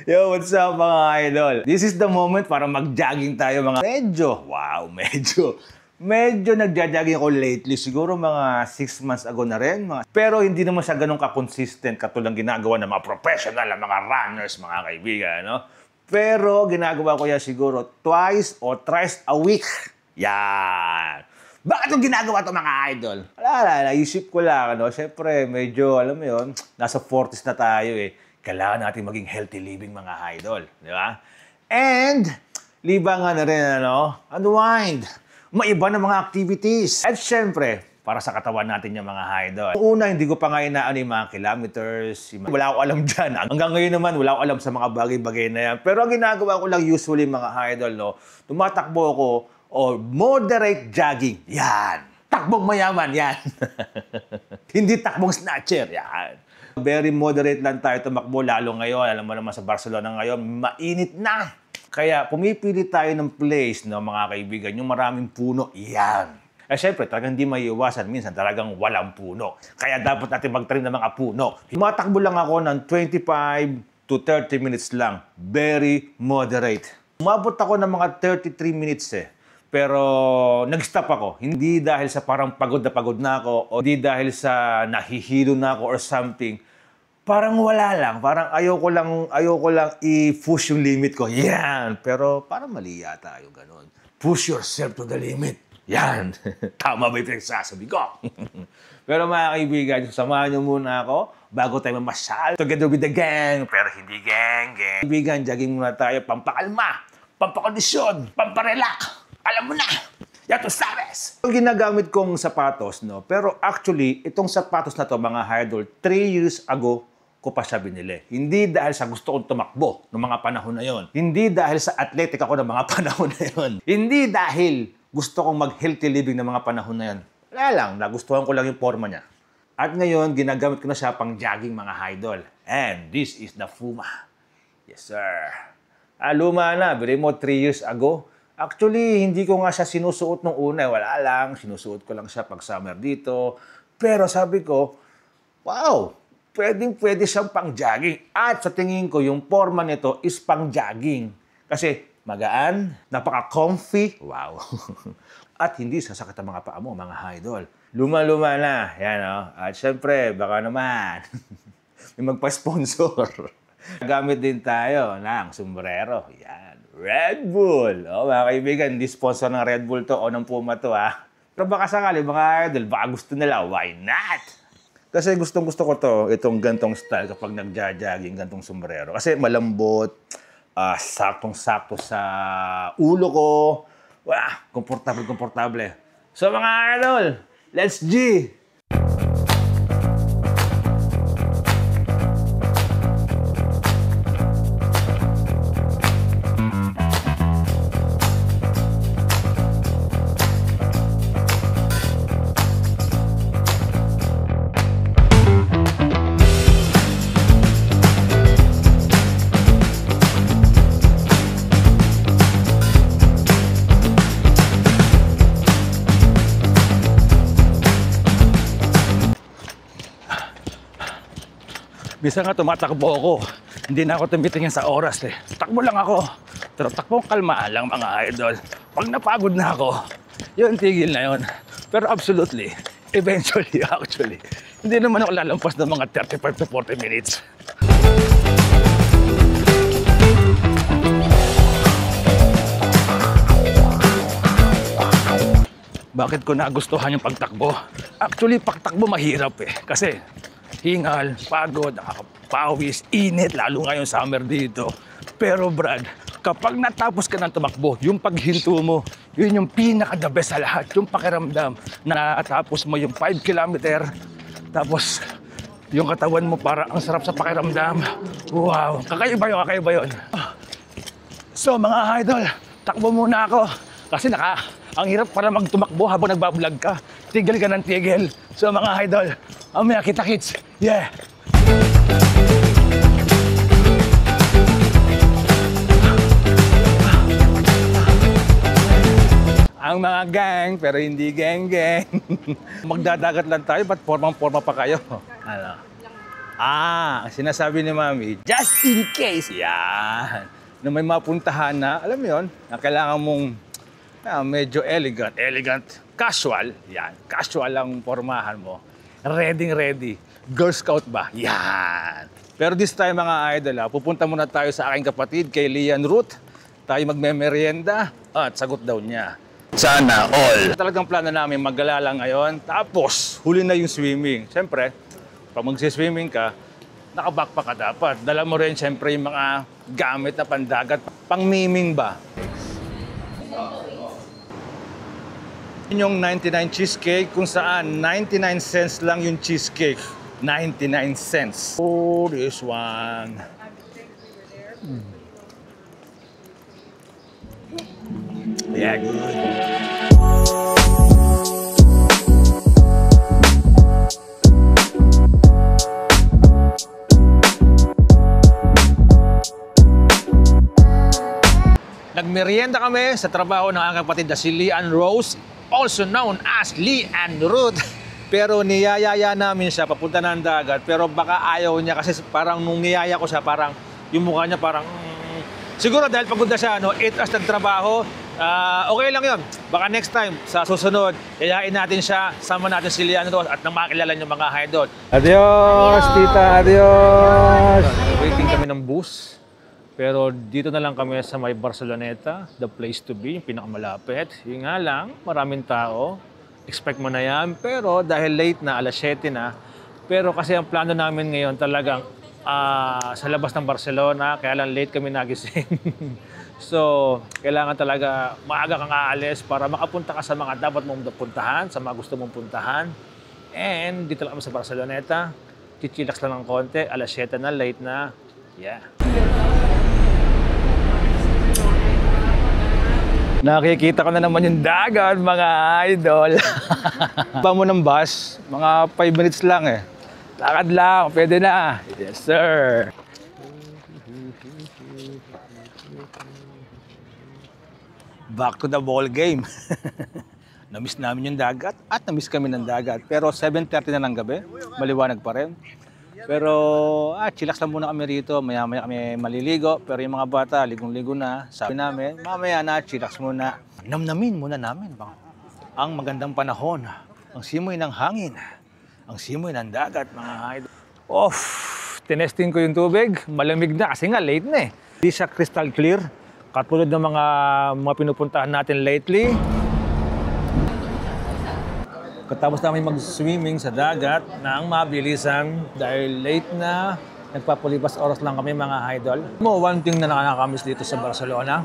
Yo, what's up mga idol? This is the moment para mag-jogging tayo mga medyo nagja-jogging ako lately. Siguro mga 6 months ago na rin. Pero hindi naman siya ganun ka-consistent katulang ginagawa ng mga professional, mga runners, mga kaibigan. No? Pero ginagawa ko yan siguro twice or thrice a week. Yan. Bakit yung ginagawa ito mga idol? Wala, naisip ko lang. Ano? Siyempre, medyo, alam mo yun, nasa 40s na tayo eh. Kailangan natin maging healthy living mga idol. Di ba? And, libangan na rin, unwind. Maiba na mga activities. At syempre, para sa katawan natin yung mga idol. Una, hindi ko pa nga inaano yung mga kilometers. Wala ko alam dyan. Hanggang ngayon naman, wala ko alam sa mga bagay-bagay na yan. Pero ang ginagawa ko lang usually mga idol, tumatakbo ako o moderate jogging. Yan. Takbong mayaman. Yan. Hindi takbong snatcher. Yan. Very moderate lang tayo tumakbo. Lalo ngayon, alam mo naman sa Barcelona ngayon, mainit na. Kaya pumipili tayo ng place, mga kaibigan, yung maraming puno, yan. Eh syempre, talagang hindi maiiwasan. Minsan talagang walang puno. Kaya dapat natin mag-trim ng mga puno. Tumatakbo lang ako ng 25 to 30 minutes lang. Very moderate. Umabot ako ng mga 33 minutes eh. Pero nag-stop ako. Hindi dahil sa parang pagod na ako o hindi dahil sa nahihilo na ako or something. Parang wala lang. Parang ayoko lang i-push yung limit ko. Yan. Pero parang mali yata yung ganun. Push yourself to the limit. Yan. Tama ba yung pinagsasabi ko? Pero mga kaibigan, samahan nyo muna ako bago tayo mamasyal. Together with the gang. Pero hindi gang. Kaibigan, jogging muna tayo. Pampakalma, pampakondisyon, pamparelak. Alam mo na. Yato sabes. Yung ginagamit kong sapatos, pero actually, itong sapatos na to, mga idol, 3 years ago, ko pa siya binili. Hindi dahil sa gusto kong tumakbo ng mga panahon na yon. Hindi dahil sa athletic ako ng mga panahon na yon. Hindi dahil gusto kong mag-healthy living ng mga panahon na yon. Wala lang, nagustuhan ko lang yung forma niya. At ngayon, ginagamit ko na siya pang jogging mga idol. And this is the Puma. Yes, sir. Luma na, bili mo 3 years ago. Actually, hindi ko nga siya sinusuot nung una. Wala lang, sinusuot ko lang siya pag summer dito. Pero sabi ko, wow! Pwede siyang pang-jogging. At sa tingin ko, yung forma nito is pang-jogging. Kasi magaan, napaka-comfy. Wow. At hindi sasakit ang mga paa mo, mga idol. Luma-luma na. Yan, At syempre, baka naman, may magpa-sponsor. Gamit din tayo ng sombrero. Yan. Red Bull. Mga kaibigan, hindi sponsor ng Red Bull to o ng Puma to, Pero baka sakali, mga idol, baka gusto nila, why not? Kasi gustong-gusto ko itong gantong style kapag nagja-jogging, gantong sombrero. Kasi malambot, saktong-sakto sa ulo ko. Komportable. So mga idol, let's G! Bisa nga tumatakbo ako. Hindi na ako tumitingin sa oras eh. Takbo lang ako. Pero takbong kalmaan lang mga idol. Pag napagod na ako, yun tigil na yun. Pero absolutely, eventually actually, hindi naman ako lalampas ng mga 35 to 40 minutes. Bakit ko nagustuhan yung pagtakbo? Actually, pagtakbo mahirap eh. Kasi hingal, pagod, nakakapawis, init, lalo ngayon summer dito. Pero Brad, kapag natapos ka ng tumakbo, yung paghinto mo, yun yung pinaka-the best sa lahat. Yung pakiramdam na natapos mo yung 5 kilometer, tapos yung katawan mo para ang sarap sa pakiramdam. Wow, kakaiba yun. So mga idol, takbo muna ako. Kasi ang hirap para magtumakbo habang nagbablog ka. Tigil ka ng tigil. So mga idol, mamaya kita-kits. Yeah! Ang mga gang, pero hindi gang-gang. Magdadagat lang tayo, ba't formang-forma pa kayo? Ano? Ang sinasabi ni Mami, just in case, yan. Na may mapuntahan na, alam mo yun, na kailangan mong medyo elegant, casual, yan. Casual ang pormahan mo. Ready. Girl Scout ba? Yan. Pero this time mga idol, pupunta muna tayo sa aking kapatid, kay Lian Ruth. Tayo magme-merienda at sagot daw niya. Sana all. Talagang plano namin maggala ngayon. Tapos, huli na yung swimming. Siyempre, pag magsiswimming ka, naka-backpack ka dapat. Dala mo rin siyempre yung mga gamit na pandagat. Pang-miming ba? Yun yung 99 cheesecake kung saan 99 cents lang yung cheesecake. 99 cents. Oh, this one. Yeah, good. Nagmerienda kami sa trabaho ng aking kapatid na si Lian Rose, also known as Lian Ruth. Pero niyayaya namin siya papunta ng dagat, pero baka ayaw niya kasi parang nung niyaya ko siya, parang yung mukha niya parang siguro dahil pagod na siya, 8 hours nagtrabaho. Okay lang yun. Baka next time, sa susunod, yayain natin siya, sama natin si Lian Rose at nang makilala niyo mga idol. Adios, tita, adios! Waiting kami ng bus. Pero dito na lang kami sa may Barceloneta, the place to be, yung pinakamalapit. Yung nga lang, maraming tao. Expect mo na yan. Pero dahil late na, alas 7 na. Pero kasi ang plano namin ngayon talagang sa labas ng Barcelona, kaya lang late kami nagising. So, kailangan talaga maaga kang aalis para makapunta ka sa mga dapat mong puntahan, sa mga gusto mong puntahan. And dito lang kami sa Barceloneta. Chichilax lang ng konti, alas 7 na, late na. Yeah. Nakikita ko na naman yung dagat, mga idol. Pa mo ng bus, mga 5 minutes lang eh. Lakad lang, pwede na. Yes, sir. Back to the ball game. Namiss namin yung dagat at namiss kami ng dagat. Pero 7:30 na ng gabi, maliwanag pa rin. Pero chillax lang muna kami rito, maya-maya kami maliligo. Pero yung mga bata, ligong-ligo na. Sabi namin, mamaya na, chillax muna. Namnamin muna namin ang magandang panahon, ang simoy ng hangin, ang simoy ng dagat, mga idol. Tinesting ko yung tubig, malamig na kasi nga late na eh. Hindi siya crystal clear, katulad ng mga pinupuntahan natin lately. Katapos namin mag-swimming sa dagat ng mabilisan dahil late na, nagpapulipas oras lang kami mga idol. One thing na nakakamiss dito sa Barcelona,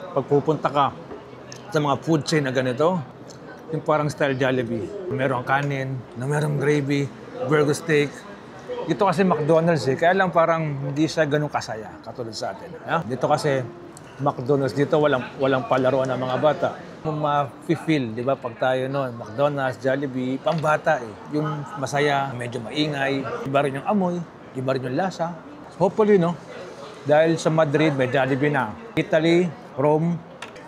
pag pupunta ka sa mga food chain na ganito, yung parang style Jollibee. Merong kanin, merong gravy, burger steak. Dito kasi McDonald's kaya lang parang hindi siya ganun kasaya katulad sa atin. Dito kasi McDonald's, dito walang palaruan ng mga bata. Ma-feel, di ba, pag tayo noon, McDonald's, Jollibee, pambata eh. Yung masaya, medyo maingay, iba rin yung amoy, iba rin yung lasa. Hopefully, dahil sa Madrid, may Jollibee na. Italy, Rome,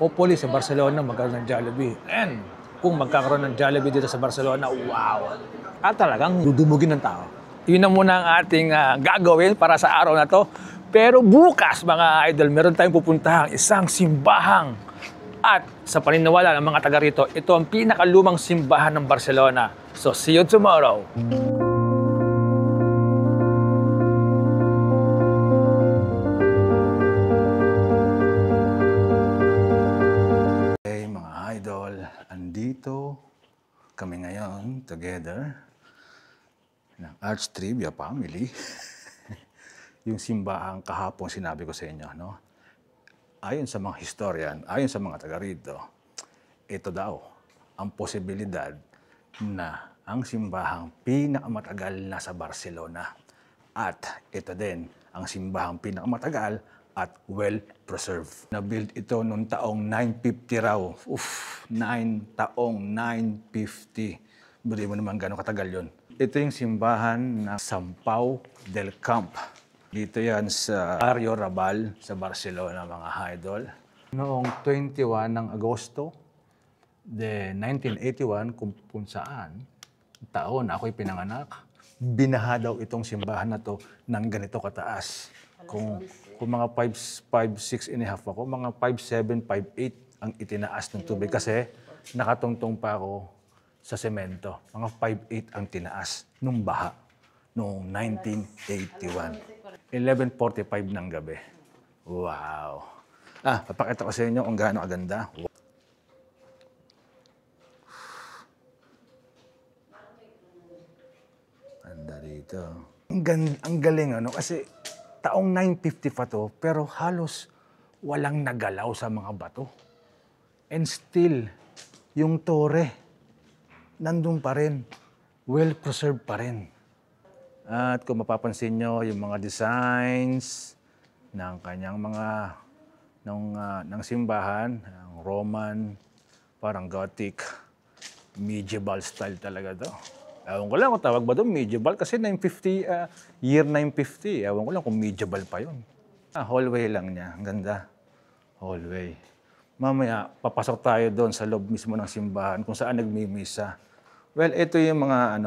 hopefully sa Barcelona, magkaroon ng Jollibee. And kung magkakaroon ng Jollibee dito sa Barcelona, wow! At talagang dudumugin ng tao. Yun na muna ang ating gagawin para sa araw na to. Pero bukas, mga idol, meron tayong pupuntahang isang simbahang. At sa paniniwala ng mga taga rito, ito ang pinakalumang simbahan ng Barcelona. So, see you tomorrow! Hey mga idol, andito kami ngayon together ng Arch Trivia Family. Yung simbahang kahapon sinabi ko sa inyo, ayon sa mga historian, ayon sa mga taga rito, ito daw ang posibilidad na ang simbahang pinakamatagal na sa Barcelona. At ito din ang simbahang pinakamatagal at well-preserved. Na-build ito noong taong 950 raw. 9 950. Budi mo naman gano'ng katagal yun. Ito yung simbahan ng San Pau del Camp. Dito yan sa Barrio Raval sa Barcelona, mga idol. Noong 21 ng Agosto, 1981, kung saan taon ako'y pinanganak, binaha daw itong simbahan na to ng ganito kataas. Kung mga 5'6" and a half ako, mga 5'7", 5'8" ang itinaas ng tubig kasi nakatungtong pa ako sa semento. Mga 5'8" ang tinaas nung baha noong 1981. 11:45 ng gabi. Wow! Papakita ko sa inyo kung gaano kaganda. Ganda rito. Ang galing ano kasi taong 950 pa to pero halos walang nagalaw sa mga bato. And still, yung tore, nandun pa rin. Well-preserved pa rin. At kung mapapansin nyo, yung mga designs ng kanyang mga ng simbahan, ang Roman, parang Gothic, medieval style talaga to. Ewan ko lang kung tawag ba doon medieval kasi 950, year 950. Ewan ko lang kung medieval pa yun. Hallway lang niya. Ang ganda. Hallway. Mamaya, papasok tayo doon sa loob mismo ng simbahan kung saan nagmimisa. Well, ito yung mga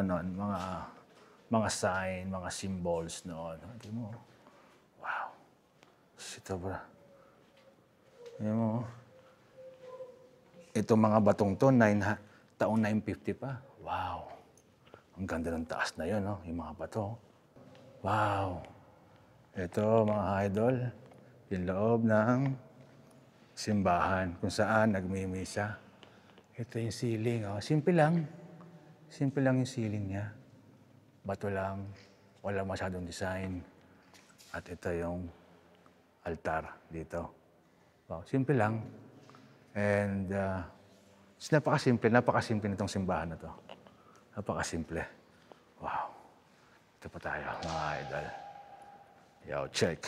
mga sign, mga symbols noon. Hindi mo. Wow. Ito ba? Hindi mo. Itong mga batong to, taong 950 pa. Wow. Ang ganda ng taas na yun, no? Yung mga bato. Wow. Ito, mga idol, yung loob ng simbahan kung saan nagmimisa. Ito yung ceiling. Oh. Simple lang. Simple lang yung ceiling niya. Bato lang. Wala masyadong design. At ito yung altar dito. Wow. Simple lang. And napakasimple nitong simbahan na to. Napakasimple. Wow. Ito pa tayo, mga idol. Yo, check.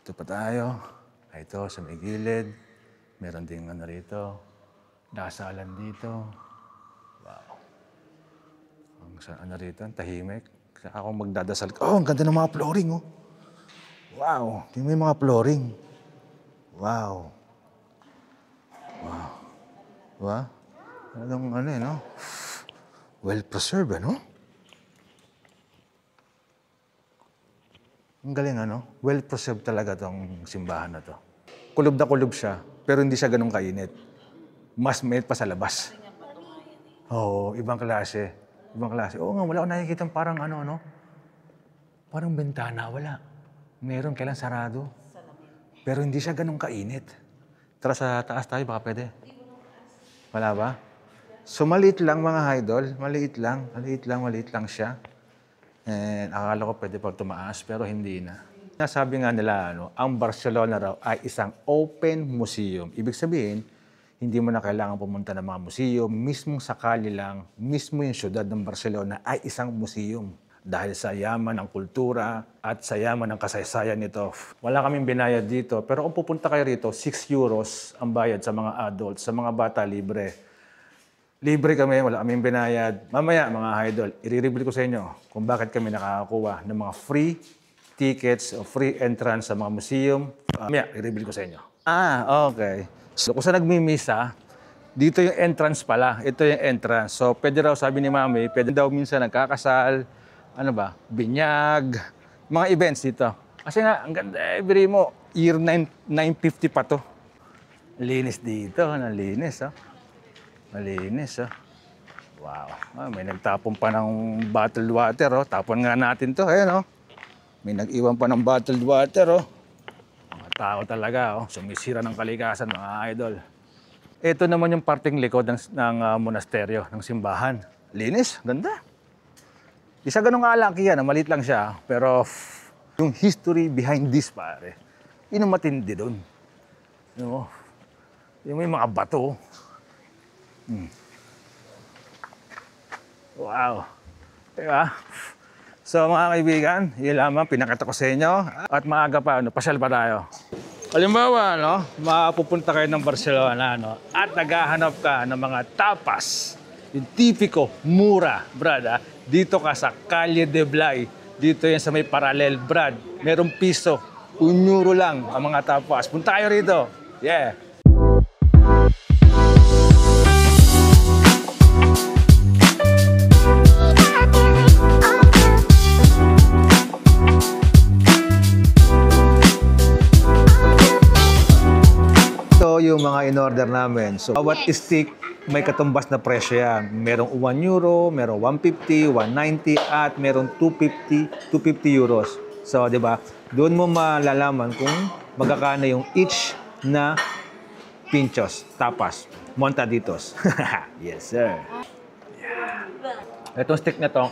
Ito pa tayo. Ito, sa may gilid. Meron ding ano rito. Dasalan dito. Wow. Ang rito, tahimik. Ako magdadasal. Oh, ang ganda ng mga flooring, oh. Wow. Tingnan mo yung mga flooring. Wow. Wow. Diba? Talagang no? Well-preserved, ano? Ang galing, ano? Well-preserved talaga tong simbahan na to. Kulob na kulob siya, pero hindi siya ganun kainit. Mas mainit pa sa labas. Oo, ibang klase. Ibang klase. Oo nga, wala akong nakikita parang no? Parang bentana, wala. Meron, kailan sarado. Pero hindi siya ganun kainit. Tara sa taas tayo, baka pwede. Wala ba? So, maliit lang mga idol. Maliit lang siya. And akala ko pwede pag tumaas, pero hindi na. Nasabi nga nila, ang Barcelona raw ay isang open museum. Ibig sabihin, hindi mo na kailangan pumunta ng mga museum. Mismong sakali lang, mismo yung syudad ng Barcelona ay isang museum. Dahil sa yaman ng kultura at sa yaman ng kasaysayan nito. Wala kaming binayad dito, pero kung pupunta kayo rito, 6 euros ang bayad sa mga adults, sa mga bata libre. Libre kami, wala kaming binayad. Mamaya, mga idol, i-reveal ko sa inyo kung bakit kami nakakakuha ng mga free tickets o free entrance sa mga museum. Mamaya, i-reveal ko sa inyo. Okay. So, kung saan nagmimisa, dito yung entrance pala. Ito yung entrance. So, pwede raw, sabi ni Mami, pwede daw minsan nagkakasal, binyag, mga events dito. Kasi nga, ang ganda, every mo, year 950 pa to. Linis dito, nalinis, Malinis, Wow. May nagtapon pa ng bottled water, Tapon nga natin to, ayan, May nag-iwan pa ng bottled water, Mga tao talaga, Sumisira ng kalikasan, mga idol. Ito naman yung parting likod ng monasteryo, ng simbahan. Linis, ganda. Isa ganun kalaki yan, maliit lang siya. Pero yung history behind this, pare, yun ang matindi doon. Yung may mga bato. Wow. Diba? So mga kaibigan, yun lamang pinakita ko sa inyo. At maaga pa, pasyal pa tayo. Halimbawa, mapupunta kayo ng Barcelona, at naghahanap ka ng mga tapas. Yung tipiko, mura, brad, Dito ka sa Calle de Blay. Dito yan sa may parallel, brad. Merong piso. 1 euro lang ang mga tapas. Punta kayo rito. Yeah. yung mga in-order namin. So, bawat stick, may katumbas na presyo yan. Merong 1 euro, merong 150, 190, at merong 250 euros. So, di ba? Doon mo malalaman kung magkakano yung each na pinchos, tapas, montaditos. Yes, sir. Yeah. Itong stick na to,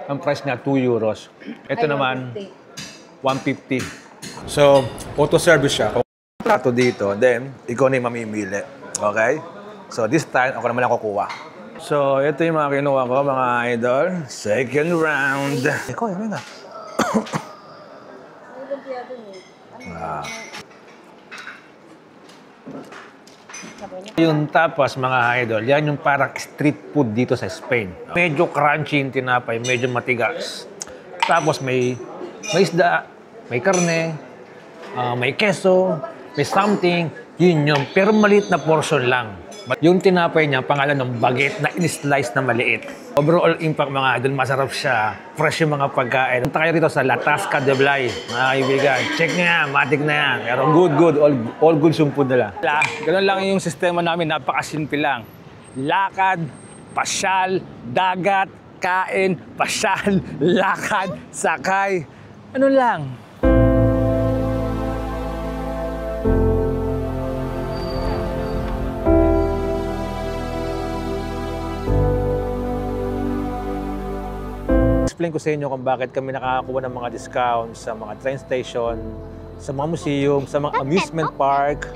ang price niya 2 euros. Ito naman, 150. So, auto-service siya. Kung plato dito, then, ikaw na yung mamimili. Okay? So, this time, ako naman ang kukuha. So, ito yung mga kinuha ko, mga idol. Second round. Ikaw, yun nga. Yung tapas, mga idol, yan yung parang street food dito sa Spain. Medyo crunchy yung tinapay, medyo matigas. Tapos may isda, may karne, may keso, may something, yun yun. Pero maliit na portion lang. Yung tinapay niya, pangalan ng baguette na in-slice na maliit. Overall impact, mga idol, masarap siya. Fresh yung mga pagkain. Punta kayo rito sa La Tasca de Blay, mga kaibigan. Check nyo yan, matik na yan. Pero good, all good yung food nila. Ganun lang yung sistema namin, napakasimple lang. Lakad, pasyal, dagat, kain, pasyal, lakad, sakay. Ano lang. Explain ko sa inyo kung bakit kami nakakakuha ng mga discounts sa mga train station, sa mga museum, sa mga amusement park,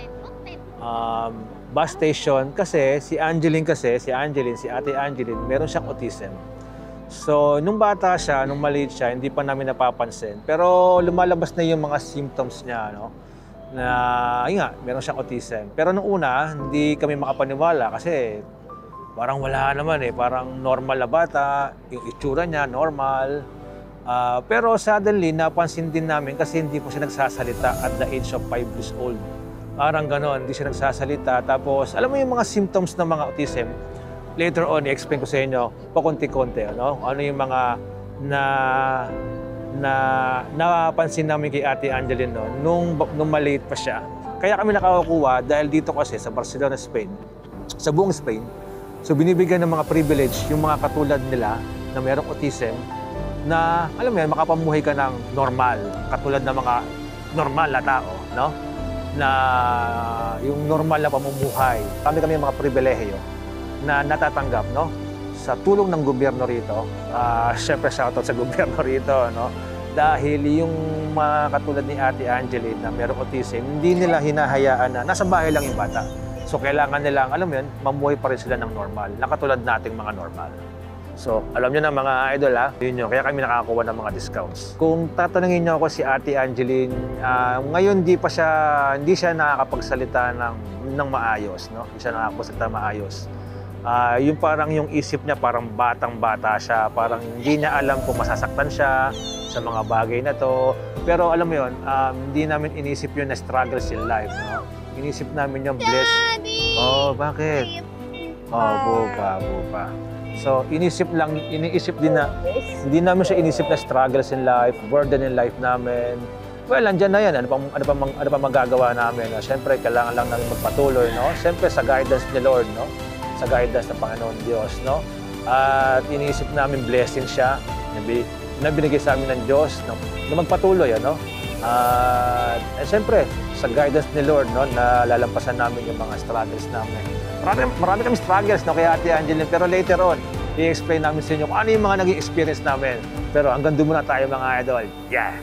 bus station. Kasi si Ate Angeline, meron siyang autism. So, nung bata siya, nung maliit siya, hindi pa namin napapansin. Pero lumalabas na yung mga symptoms niya, no? Na, ayun nga, meron siyang autism. Pero nung una, hindi kami makapaniwala kasi parang wala naman eh, parang normal na bata, yung itsura niya, normal. Pero suddenly, napansin din namin kasi hindi po siya nagsasalita at the age of 5 years old. Parang ganon, hindi siya nagsasalita. Tapos, alam mo yung mga symptoms ng mga autism, later on, i-explain ko sa inyo, pakunti-kunti, ano? Ano yung mga napansin namin kay Ate Angeline no, nung maliit pa siya. Kaya kami nakakuha dahil dito kasi sa Barcelona, Spain, sa buong Spain, so binibigyan ng mga privilege yung mga katulad nila na mayroong autism na, alam mo yan, makapamuhay ka ng normal, katulad ng mga normal na tao, no? Na yung normal na pamumuhay. Kami mga pribilehiyo na natatanggap, no? Sa tulong ng gobyerno rito. Siyempre, shoutout sa gobyerno rito, no? Dahil yung mga katulad ni Ate Angeline na mayroong autism, hindi nila hinahayaan na nasa bahay lang yung bata. So, kailangan nilang, alam mo yun, mamuhay pa rin sila ng normal, nakatulad nating mga normal. So, alam nyo na mga idol, ha? Yun yun, kaya kami nakakakuha ng mga discounts. Kung tatanungin nyo ako si Ate Angeline, ngayon hindi siya nakakapagsalita ng maayos, no? Hindi siya nakakapagsalita maayos. Yung parang yung isip niya, parang batang-bata siya, parang hindi niya alam kung masasaktan siya sa mga bagay na to. Pero alam mo yun, hindi namin inisip yun na struggles in life, no? Inisip namin yung blessed. Oh, bakit? Oh, bupa. So, iniisip din na, hindi namin siya inisip na struggles in life, burden in life namin. Well, andyan na yan. Ano pa magagawa namin? Siyempre, kailangan lang namin magpatuloy, no? Siyempre, sa guidance ni Lord, no? Sa guidance ng Panginoon Diyos, no? At iniisip namin blessing siya na binigay sa amin ng Diyos na magpatuloy, ano? Siyempre, sa guidance ni Lord, no, na lalampasan namin yung mga struggles namin. Marami kami struggles, no, kay Ate Angeline, pero later on, i-explain namin sa inyo kung ano yung mga naging experience namin. Pero hanggang doon muna tayo, mga idol. Yeah!